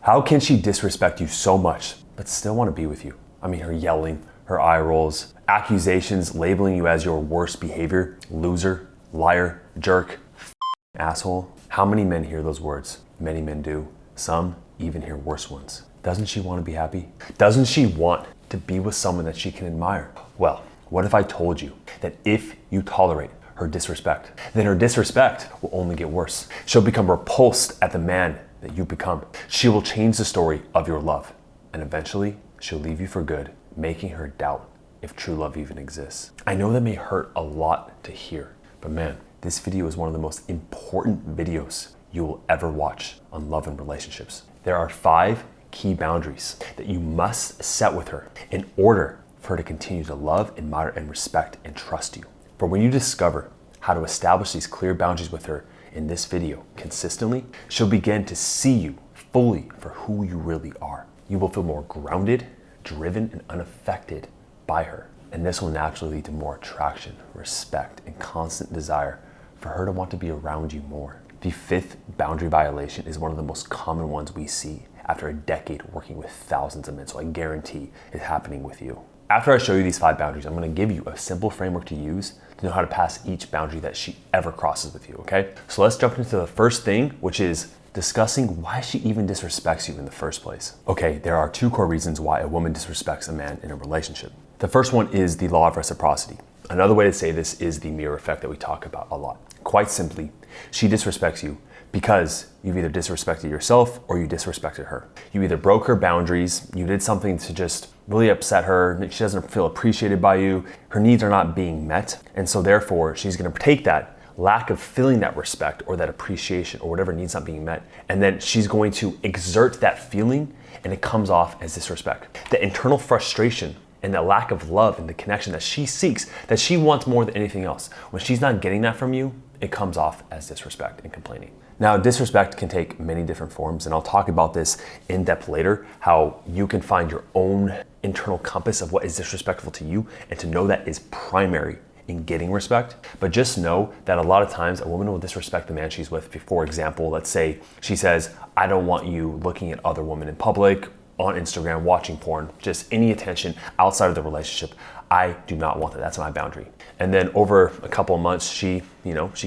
How can she disrespect you so much, but still want to be with you? I mean, her yelling, her eye rolls, accusations, labeling you as your worst behavior, loser, liar, jerk, asshole. How many men hear those words? Many men do. Some even hear worse ones. Doesn't she want to be happy? Doesn't she want to be with someone that she can admire? Well, what if I told you that if you tolerate her disrespect, then her disrespect will only get worse. She'll become repulsed at the man that you become. She will change the story of your love, and eventually she'll leave you for good, making her doubt if true love even exists. I know that may hurt a lot to hear, but man, this video is one of the most important videos you will ever watch on love and relationships. There are 5 key boundaries that you must set with her in order for her to continue to love, admire, and respect and trust you. For when you discover how to establish these clear boundaries with her in this video consistently, she'll begin to see you fully for who you really are. You will feel more grounded, driven, and unaffected by her. And this will naturally lead to more attraction, respect, and constant desire for her to want to be around you more. The 5th boundary violation is one of the most common ones we see after a decade working with thousands of men, so I guarantee it's happening with you. After I show you these 5 boundaries, I'm gonna give you a simple framework to use to know how to pass each boundary that she ever crosses with you, okay? So let's jump into the first thing, which is discussing why she even disrespects you in the first place. Okay, there are 2 core reasons why a woman disrespects a man in a relationship. The first one is the law of reciprocity. Another way to say this is the mirror effect that we talk about a lot. Quite simply, she disrespects you because you've either disrespected yourself or you disrespected her. You either broke her boundaries, you did something to just really upset her, she doesn't feel appreciated by you, her needs are not being met, and so therefore she's gonna take that lack of feeling that respect or that appreciation or whatever needs not being met, and then she's going to exert that feeling and it comes off as disrespect. The internal frustration and that lack of love and the connection that she seeks, that she wants more than anything else. When she's not getting that from you, it comes off as disrespect and complaining. Now, disrespect can take many different forms, and I'll talk about this in depth later, how you can find your own internal compass of what is disrespectful to you and to know that is primary in getting respect. But just know that a lot of times a woman will disrespect the man she's with. For example, let's say she says, I don't want you looking at other women in public, on Instagram, watching porn, just any attention outside of the relationship. I do not want that. That's my boundary. And then over a couple of months, she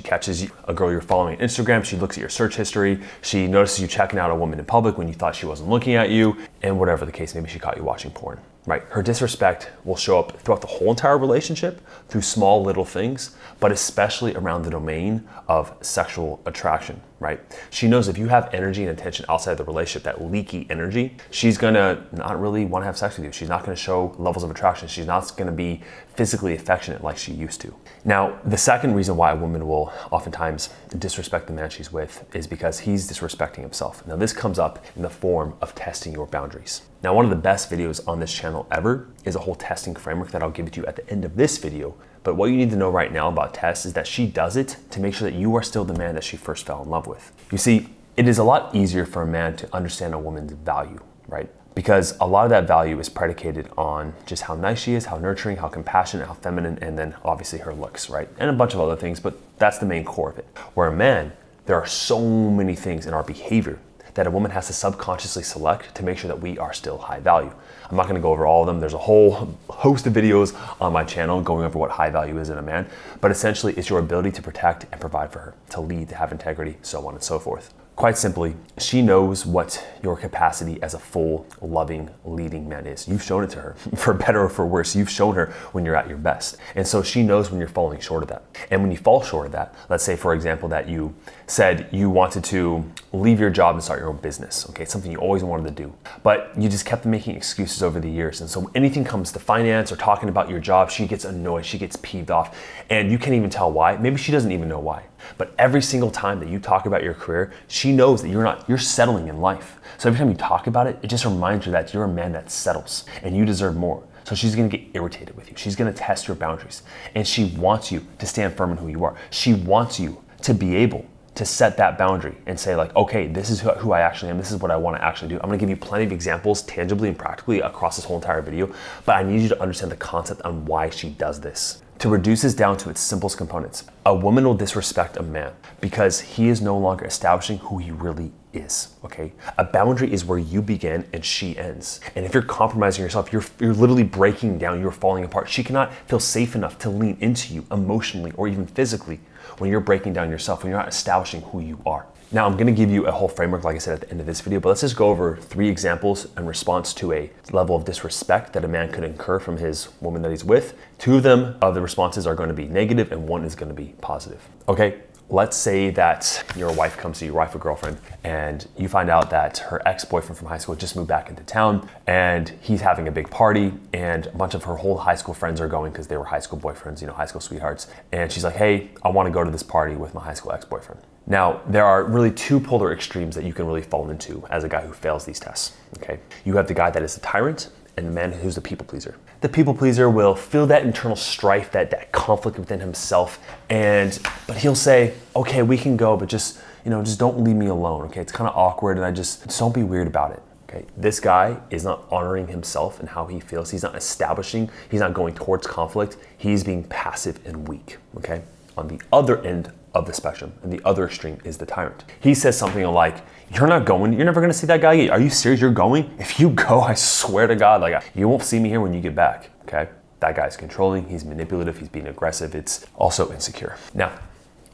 catches a girl you're following on Instagram. She looks at your search history. She notices you checking out a woman in public when you thought she wasn't looking at you, and whatever the case, maybe she caught you watching porn, right? Her disrespect will show up throughout the whole entire relationship through small little things, but especially around the domain of sexual attraction, right? She knows if you have energy and attention outside of the relationship, that leaky energy, she's gonna not really want to have sex with you. She's not gonna show levels of attraction. She's not gonna be physically affectionate like she used to. Now, the second reason why a woman will oftentimes disrespect the man she's with is because he's disrespecting himself. Now, this comes up in the form of testing your boundaries. Now, one of the best videos on this channel ever is a whole testing framework that I'll give to you at the end of this video. But what you need to know right now about Tess is that she does it to make sure that you are still the man that she first fell in love with. You see, it is a lot easier for a man to understand a woman's value, right? Because a lot of that value is predicated on just how nice she is, how nurturing, how compassionate, how feminine, and then obviously her looks, right? And a bunch of other things, but that's the main core of it. Where a man, there are so many things in our behavior that a woman has to subconsciously select to make sure that we are still high value. I'm not gonna go over all of them. There's a whole host of videos on my channel going over what high value is in a man, but essentially it's your ability to protect and provide for her, to lead, to have integrity, so on and so forth. Quite simply, she knows what your capacity as a full, loving, leading man is. You've shown it to her, for better or for worse. You've shown her when you're at your best. And so she knows when you're falling short of that. And when you fall short of that, let's say, for example, that you said you wanted to leave your job and start your own business, okay? Something you always wanted to do, but you just kept making excuses over the years. And so when anything comes to finance or talking about your job, she gets annoyed, she gets peeved off, and you can't even tell why. Maybe she doesn't even know why. But every single time that you talk about your career, she knows that you're settling in life. So every time you talk about it, it just reminds her that you're a man that settles and you deserve more. So she's gonna get irritated with you. She's gonna test your boundaries. And she wants you to stand firm in who you are. She wants you to be able to set that boundary and say like, okay, this is who I actually am. This is what I wanna actually do. I'm gonna give you plenty of examples tangibly and practically across this whole entire video, but I need you to understand the concept on why she does this. To reduce this down to its simplest components, a woman will disrespect a man because he is no longer establishing who he really is, okay? A boundary is where you begin and she ends. And if you're compromising yourself, you're literally breaking down, you're falling apart. She cannot feel safe enough to lean into you emotionally or even physically when you're breaking down yourself, when you're not establishing who you are. Now, I'm gonna give you a whole framework, like I said, at the end of this video, but let's just go over 3 examples in response to a level of disrespect that a man could incur from his woman that he's with. 2 of them, the responses are gonna be negative and 1 is gonna be positive. Okay, let's say that your wife comes to you, your wife or girlfriend, and you find out that her ex-boyfriend from high school just moved back into town and he's having a big party and a bunch of her whole high school friends are going because they were high school boyfriends, high school sweethearts. And she's like, hey, I wanna go to this party with my high school ex-boyfriend. Now, there are really 2 polar extremes that you can really fall into as a guy who fails these tests, okay? You have the guy that is the tyrant and the man who's the people pleaser. The people pleaser will feel that internal strife, that conflict within himself, but he'll say, okay, we can go, but just don't leave me alone, okay? It's kind of awkward and just don't be weird about it, okay? This guy is not honoring himself and how he feels. He's not establishing, he's not going towards conflict. He's being passive and weak, okay? On the other end of the spectrum, and the other extreme is the tyrant. He says something like, you're not going, you're never gonna see that guy again. Are you serious, you're going? If you go, I swear to God, you won't see me here when you get back, okay? That guy's controlling, he's manipulative, he's being aggressive, it's also insecure. Now,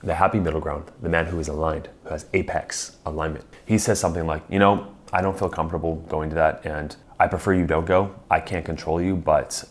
the happy middle ground, the man who is aligned, who has apex alignment, he says something like, I don't feel comfortable going to that and I prefer you don't go. I can't control you, but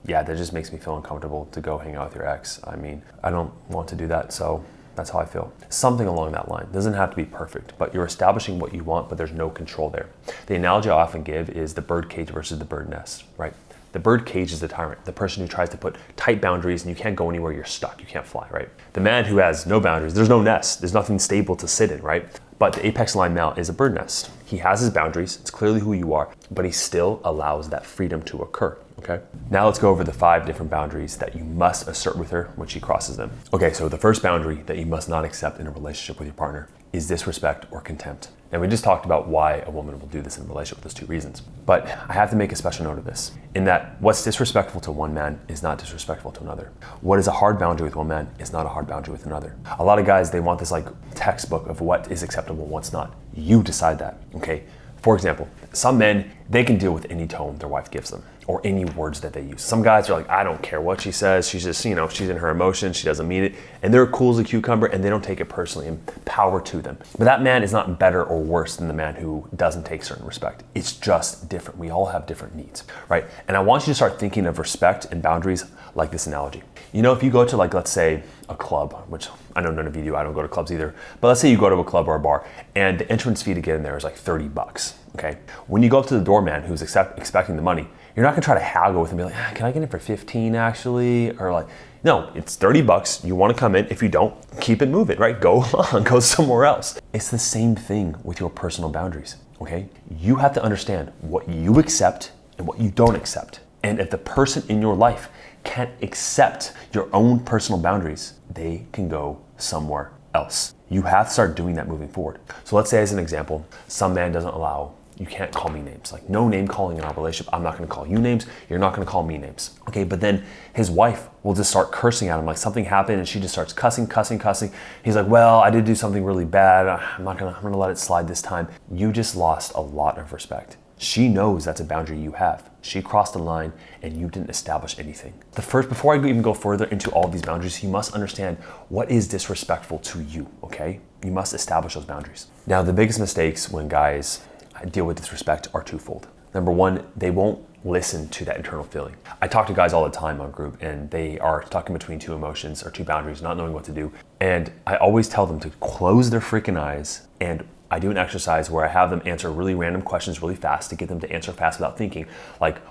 yeah, that just makes me feel uncomfortable to go hang out with your ex. I mean, I don't want to do that, so that's how I feel. Something along that line. It doesn't have to be perfect, but you're establishing what you want, but there's no control there. The analogy I often give is the bird cage versus the bird nest, right? The bird cage is the tyrant, the person who tries to put tight boundaries and you can't go anywhere, you're stuck, you can't fly, right? The man who has no boundaries, there's no nest, there's nothing stable to sit in, right? But the apex aligned male is a bird nest. He has his boundaries, it's clearly who you are, but he still allows that freedom to occur, okay? Now let's go over the 5 different boundaries that you must assert with her when she crosses them. Okay, so the first boundary that you must not accept in a relationship with your partner is disrespect or contempt. Now we just talked about why a woman will do this in a relationship with those 2 reasons, but I have to make a special note of this, in that what's disrespectful to one man is not disrespectful to another. What is a hard boundary with one man is not a hard boundary with another. A lot of guys, they want this textbook of what is acceptable and what's not. You decide that, okay? For example, some men, they can deal with any tone their wife gives them or any words that they use. Some guys are like, I don't care what she says. She's just, she's in her emotions. She doesn't mean it. And they're cool as a cucumber and they don't take it personally, and power to them. But that man is not better or worse than the man who doesn't take certain respect. It's just different. We all have different needs, right? And I want you to start thinking of respect and boundaries like this analogy. If you go to let's say a club, which I know none of you do, I don't go to clubs either, but let's say you go to a club or a bar and the entrance fee to get in there is $30, okay? When you go up to the doorman who's expecting the money, you're not gonna try to haggle with him and be like, can I get in for 15 actually? Or no, it's $30, you wanna come in. If you don't, keep it moving, right? Go on, go somewhere else. It's the same thing with your personal boundaries, okay? You have to understand what you accept and what you don't accept. And if the person in your life can't accept your own personal boundaries, they can go somewhere else. You have to start doing that moving forward. So let's say as an example, some man doesn't allow, you can't call me names. No name calling in our relationship. I'm not gonna call you names. You're not gonna call me names. Okay, but then his wife will just start cursing at him. Something happened and she just starts cussing. He's like, well, I did do something really bad. I'm gonna let it slide this time. You just lost a lot of respect. She knows that's a boundary you have. She crossed the line and you didn't establish anything. Before I even go further into all these boundaries, you must understand what is disrespectful to you, okay? You must establish those boundaries. Now, the biggest mistakes when guys deal with disrespect are twofold. Number 1, they won't listen to that internal feeling. I talk to guys all the time on group and they are stuck in between 2 emotions or 2 boundaries, not knowing what to do. And I always tell them to close their freaking eyes, and I do an exercise where I have them answer really random questions really fast to get them to answer fast without thinking.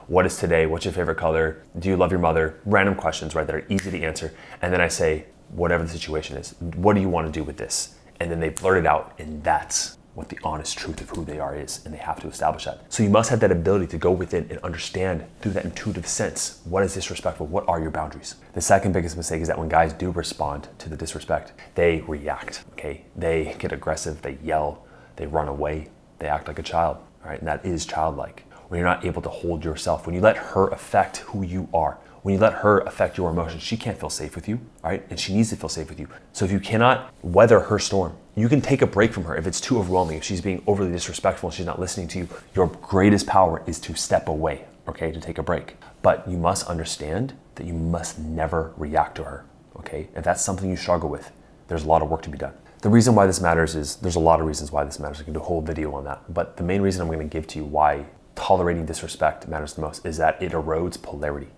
What is today? What's your favorite color? Do you love your mother? Random questions, right, that are easy to answer. And then I say, whatever the situation is, what do you want to do with this? And then they blurt it out, and that's what the honest truth of who they are is, and they have to establish that. So you must have that ability to go within and understand through that intuitive sense, what is disrespectful? What are your boundaries? The second biggest mistake is that when guys do respond to the disrespect, they react, okay? They get aggressive, they yell, they run away, they act like a child, right? And that is childlike. When you're not able to hold yourself, when you let her affect who you are, When you let her affect your emotions, she can't feel safe with you, right? And she needs to feel safe with you. So if you cannot weather her storm, you can take a break from her if it's too overwhelming, if she's being overly disrespectful and she's not listening to you. Your greatest power is to step away, okay, to take a break. But you must understand that you must never react to her, okay? If that's something you struggle with, there's a lot of work to be done. The reason why this matters is, there's a lot of reasons why this matters. I can do a whole video on that. But the main reason I'm gonna give to you why tolerating disrespect matters the most is that it erodes polarity.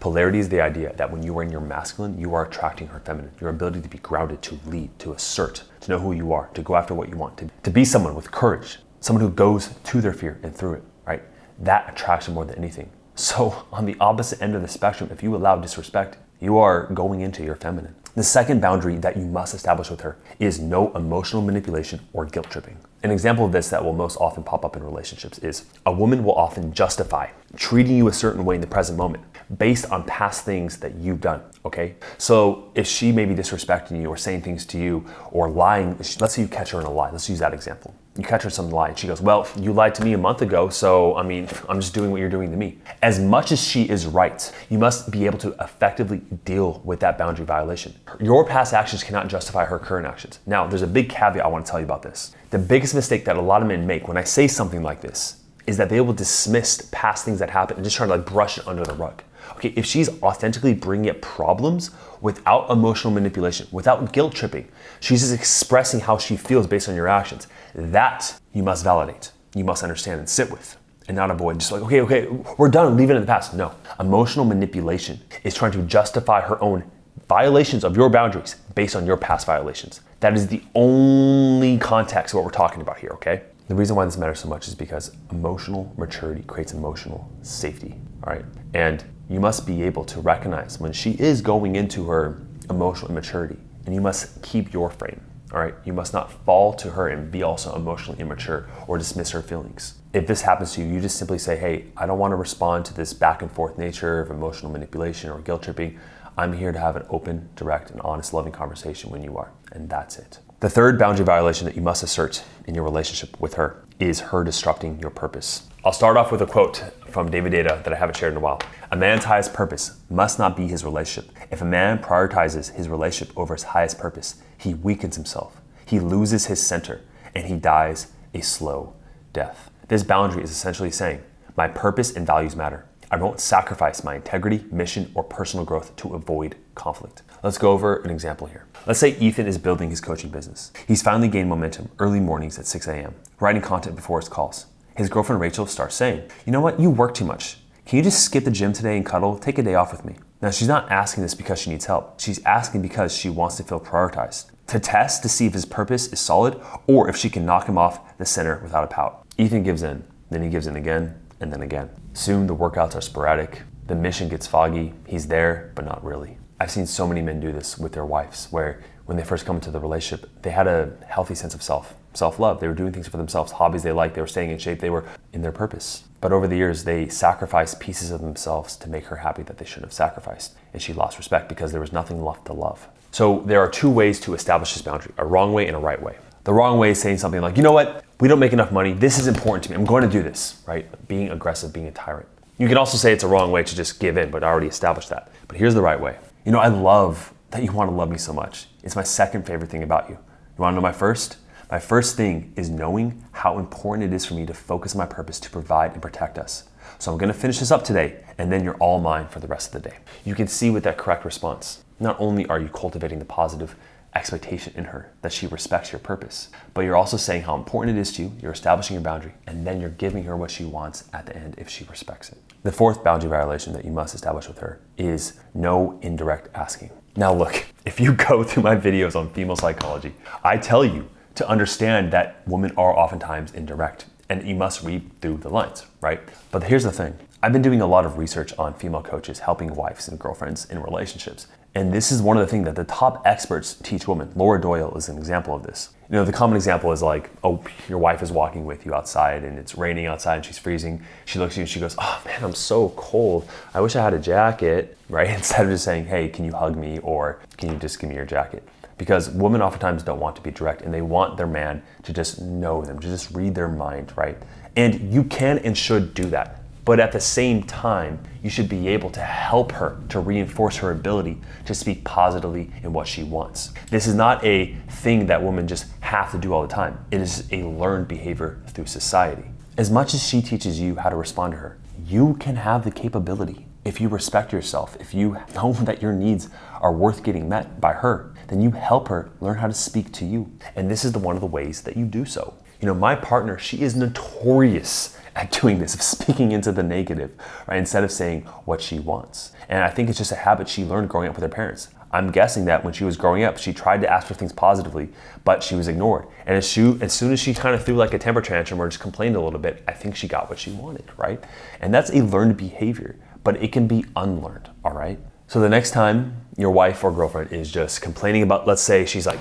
Polarity is the idea that when you are in your masculine, you are attracting her feminine. Your ability to be grounded, to lead, to assert, to know who you are, to go after what you want, to be someone with courage, someone who goes to their fear and through it, right? That attracts her more than anything. So on the opposite end of the spectrum, if you allow disrespect, you are going into your feminine. The second boundary that you must establish with her is no emotional manipulation or guilt tripping. An example of this that will most often pop up in relationships is a woman will often justify treating you a certain way in the present moment based on past things that you've done, okay? So if she may be disrespecting you or saying things to you or lying, let's say you catch her in a lie. Let's use that example. You catch her in some lie and she goes, well, you lied to me a month ago, so I mean, I'm just doing what you're doing to me. As much as she is right, you must be able to effectively deal with that boundary violation. Your past actions cannot justify her current actions. Now, there's a big caveat I want to tell you about this. The biggest mistake that a lot of men make when I say something like this is that they will dismiss past things that happen and just try to like brush it under the rug. Okay, if she's authentically bringing up problems without emotional manipulation, without guilt tripping, she's just expressing how she feels based on your actions. That you must validate, you must understand and sit with, and not avoid just like, okay, we're done, leave it in the past. No, emotional manipulation is trying to justify her own violations of your boundaries based on your past violations. That is the only context of what we're talking about here, okay? The reason why this matters so much is because emotional maturity creates emotional safety, all right? And you must be able to recognize when she is going into her emotional immaturity, and you must keep your frame, all right? You must not fall to her and be also emotionally immature or dismiss her feelings. If this happens to you, you just simply say, hey, I don't want to respond to this back and forth nature of emotional manipulation or guilt tripping. I'm here to have an open, direct, and honest, loving conversation when you are, and that's it. The third boundary violation that you must assert in your relationship with her is her disrupting your purpose. I'll start off with a quote from David Data that I haven't shared in a while. A man's highest purpose must not be his relationship. If a man prioritizes his relationship over his highest purpose, he weakens himself, he loses his center, and he dies a slow death. This boundary is essentially saying, my purpose and values matter. I won't sacrifice my integrity, mission, or personal growth to avoid conflict. Let's go over an example here. Let's say Ethan is building his coaching business. He's finally gained momentum early mornings at 6 a.m., writing content before his calls. His girlfriend Rachel starts saying, you know what, you work too much. Can you just skip the gym today and cuddle? Take a day off with me. Now, she's not asking this because she needs help. She's asking because she wants to feel prioritized, to test to see if his purpose is solid or if she can knock him off the center without a pout. Ethan gives in, then he gives in again, and then again. Soon the workouts are sporadic, the mission gets foggy, he's there, but not really. I've seen so many men do this with their wives, where when they first come into the relationship, they had a healthy sense of self-love. They were doing things for themselves, hobbies they liked, they were staying in shape, they were in their purpose. But over the years, they sacrificed pieces of themselves to make her happy that they shouldn't have sacrificed. And she lost respect because there was nothing left to love. So there are two ways to establish this boundary, a wrong way and a right way. The wrong way is saying something like, you know what, we don't make enough money, this is important to me, I'm going to do this, right? Being aggressive, being a tyrant. You can also say it's a wrong way to just give in, but I already established that. But here's the right way. You know, I love that you want to love me so much. It's my second favorite thing about you. You want to know my first? My first thing is knowing how important it is for me to focus on my purpose to provide and protect us. So I'm going to finish this up today, and then you're all mine for the rest of the day. You can see with that correct response, not only are you cultivating the positive expectation in her that she respects your purpose, but you're also saying how important it is to you, you're establishing a boundary, and then you're giving her what she wants at the end if she respects it. The fourth boundary violation that you must establish with her is no indirect asking. Now look, if you go through my videos on female psychology, I tell you to understand that women are oftentimes indirect and you must read through the lines, right? But here's the thing. I've been doing a lot of research on female coaches helping wives and girlfriends in relationships. And this is one of the things that the top experts teach women. Laura Doyle is an example of this. You know, the common example is like, oh, your wife is walking with you outside and it's raining outside and she's freezing. She looks at you and she goes, oh man, I'm so cold. I wish I had a jacket, right? Instead of just saying, hey, can you hug me? Or can you just give me your jacket? Because women oftentimes don't want to be direct and they want their man to just know them, to just read their mind, right? And you can and should do that. But at the same time, you should be able to help her to reinforce her ability to speak positively in what she wants. This is not a thing that women just have to do all the time. It is a learned behavior through society. As much as she teaches you how to respond to her, you can have the capability. If you respect yourself, if you know that your needs are worth getting met by her, then you help her learn how to speak to you. And this is one of the ways that you do so. You know, my partner, she is notorious at doing this, of speaking into the negative, right, instead of saying what she wants. And I think it's just a habit she learned growing up with her parents. I'm guessing that when she was growing up, she tried to ask for things positively, but she was ignored. And as soon as she kind of threw like a temper tantrum or just complained a little bit, I think she got what she wanted, right? And that's a learned behavior, but it can be unlearned, all right? So the next time your wife or girlfriend is just complaining about, let's say she's like,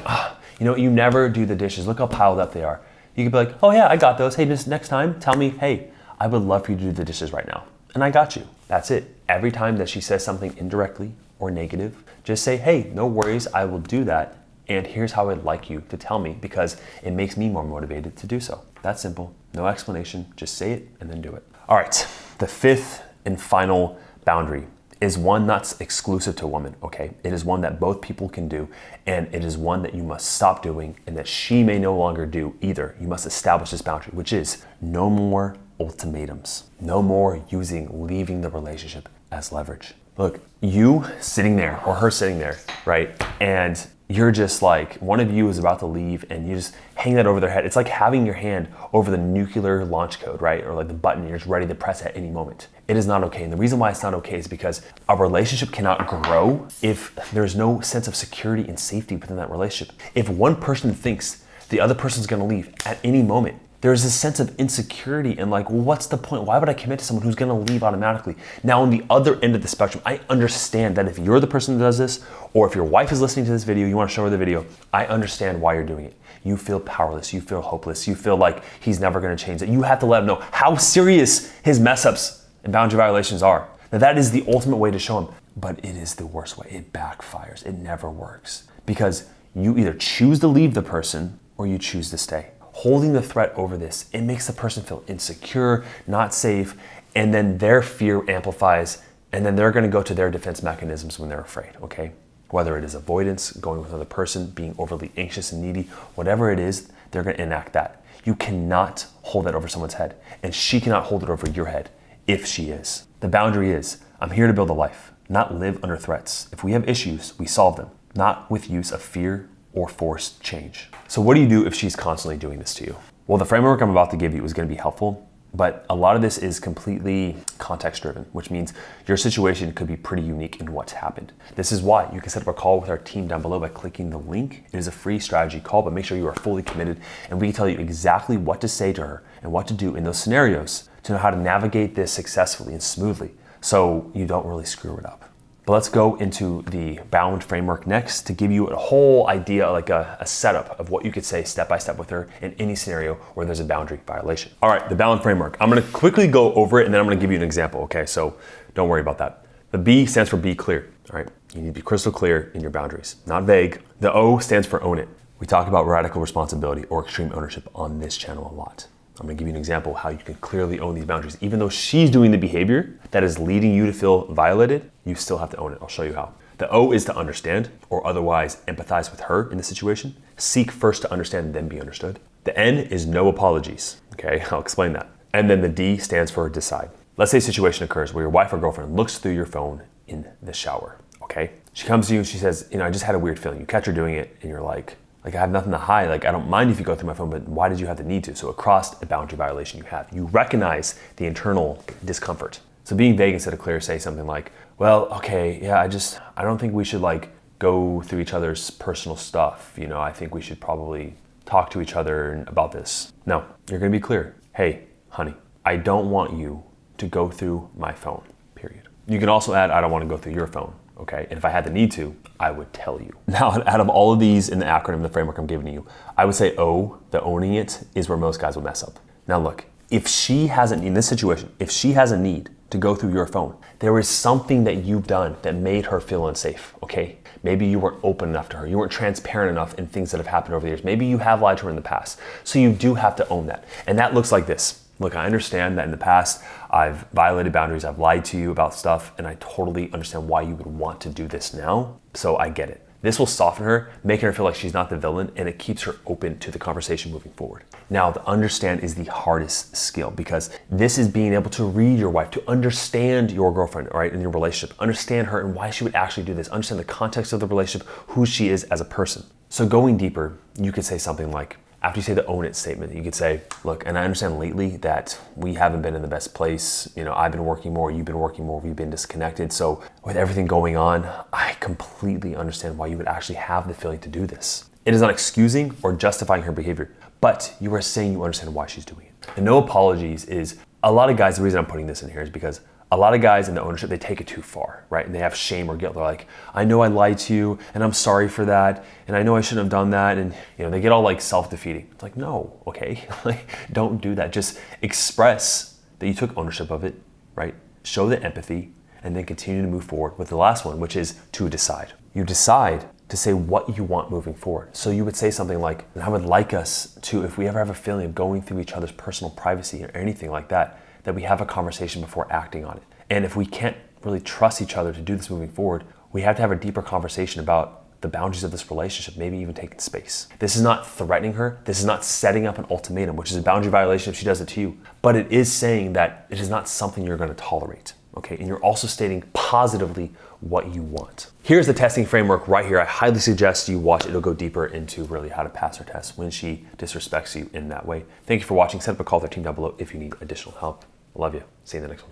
you know, you never do the dishes, look how piled up they are. You could be like, oh yeah, I got those. Hey, just next time, tell me, hey, I would love for you to do the dishes right now. And I got you. That's it. Every time that she says something indirectly or negative, just say, hey, no worries, I will do that. And here's how I'd like you to tell me because it makes me more motivated to do so. That's simple. No explanation. Just say it and then do it. All right. The fifth and final boundary is one that's exclusive to women, okay? It is one that both people can do, and it is one that you must stop doing and that she may no longer do either. You must establish this boundary, which is no more ultimatums. No more leaving the relationship as leverage. Look, you sitting there or her sitting there, right? And you're just like, one of you is about to leave and you just hang that over their head. It's like having your hand over the nuclear launch code, right? Or like the button you're just ready to press at any moment. It is not okay. And the reason why it's not okay is because a relationship cannot grow if there's no sense of security and safety within that relationship. If one person thinks the other person's gonna leave at any moment, there's a sense of insecurity and like, well, what's the point? Why would I commit to someone who's gonna leave automatically? Now, on the other end of the spectrum, I understand that if you're the person that does this, or if your wife is listening to this video, you wanna show her the video, I understand why you're doing it. You feel powerless, you feel hopeless, you feel like he's never gonna change it. You have to let him know how serious his mess ups and boundary violations are. Now, that is the ultimate way to show him, but it is the worst way. It backfires, it never works. Because you either choose to leave the person or you choose to stay. Holding the threat over this, it makes the person feel insecure, not safe, and then their fear amplifies, and then they're gonna go to their defense mechanisms when they're afraid, okay? Whether it is avoidance, going with another person, being overly anxious and needy, whatever it is, they're gonna enact that. You cannot hold that over someone's head, and she cannot hold it over your head if she is. The boundary is, I'm here to build a life, not live under threats. If we have issues, we solve them, not with use of fear or forced change. So what do you do if she's constantly doing this to you? Well, the framework I'm about to give you is gonna be helpful, but a lot of this is completely context driven, which means your situation could be pretty unique in what's happened. This is why you can set up a call with our team down below by clicking the link. It is a free strategy call, but make sure you are fully committed and we can tell you exactly what to say to her and what to do in those scenarios to know how to navigate this successfully and smoothly so you don't really screw it up. But let's go into the B.O.U.N.D framework next to give you a whole idea, like a setup of what you could say step by step with her in any scenario where there's a boundary violation. All right, the B.O.U.N D framework. I'm gonna quickly go over it and then I'm gonna give you an example, okay? So don't worry about that. The B stands for be clear, all right? You need to be crystal clear in your boundaries, not vague. The O stands for own it. We talk about radical responsibility or extreme ownership on this channel a lot. I'm gonna give you an example of how you can clearly own these boundaries. Even though she's doing the behavior that is leading you to feel violated, you still have to own it. I'll show you how. The O is to understand or otherwise empathize with her in the situation. Seek first to understand and then be understood. The N is no apologies. Okay, I'll explain that. And then the D stands for decide. Let's say a situation occurs where your wife or girlfriend looks through your phone in the shower, okay? She comes to you and she says, I just had a weird feeling. You catch her doing it and you're like, I have nothing to hide. Like, I don't mind if you go through my phone, but why did you have the need to? So across a boundary violation you have, you recognize the internal discomfort. So being vague instead of clear, say something like, well, okay, yeah, I don't think we should like go through each other's personal stuff. I think we should probably talk to each other about this. No, you're gonna be clear. Hey, honey, I don't want you to go through my phone, period. You can also add, I don't want to go through your phone. Okay, and if I had the need to, I would tell you. Now, out of all of these in the acronym, the framework I'm giving you, I would say O, the owning it, is where most guys will mess up. Now look, if she hasn't, in this situation, if she has a need to go through your phone, there is something that you've done that made her feel unsafe, okay? Maybe you weren't open enough to her. You weren't transparent enough in things that have happened over the years. Maybe you have lied to her in the past. So you do have to own that. And that looks like this. Look, I understand that in the past, I've violated boundaries, I've lied to you about stuff, and I totally understand why you would want to do this now, so I get it. This will soften her, making her feel like she's not the villain, and it keeps her open to the conversation moving forward. Now, the understand is the hardest skill because this is being able to read your wife, to understand your girlfriend, right, in your relationship, understand her and why she would actually do this, understand the context of the relationship, who she is as a person. So going deeper, you could say something like, after you say the own it statement, you could say, look, and I understand lately that we haven't been in the best place. You know, I've been working more, you've been working more, we've been disconnected. So with everything going on, I completely understand why you would actually have the feeling to do this. It is not excusing or justifying her behavior, but you are saying you understand why she's doing it. And no apologies is, a lot of guys, the reason I'm putting this in here is because a lot of guys in the ownership, they take it too far, right? And they have shame or guilt. They're like, I know I lied to you and I'm sorry for that. And I know I shouldn't have done that. And they get all like self-defeating. It's like, no, okay, like don't do that. Just express that you took ownership of it, right? Show the empathy and then continue to move forward with the last one, which is to decide. You decide to say what you want moving forward. So you would say something like, I would like us to, if we ever have a feeling of going through each other's personal privacy or anything like that we have a conversation before acting on it. And if we can't really trust each other to do this moving forward, we have to have a deeper conversation about the boundaries of this relationship, maybe even taking space. This is not threatening her. This is not setting up an ultimatum, which is a boundary violation if she does it to you. But it is saying that it is not something you're going to tolerate. Okay, and you're also stating positively what you want. Here's the testing framework right here. I highly suggest you watch it. It'll go deeper into really how to pass her test when she disrespects you in that way. Thank you for watching. Set up a call with our team down below if you need additional help. I love you. See you in the next one.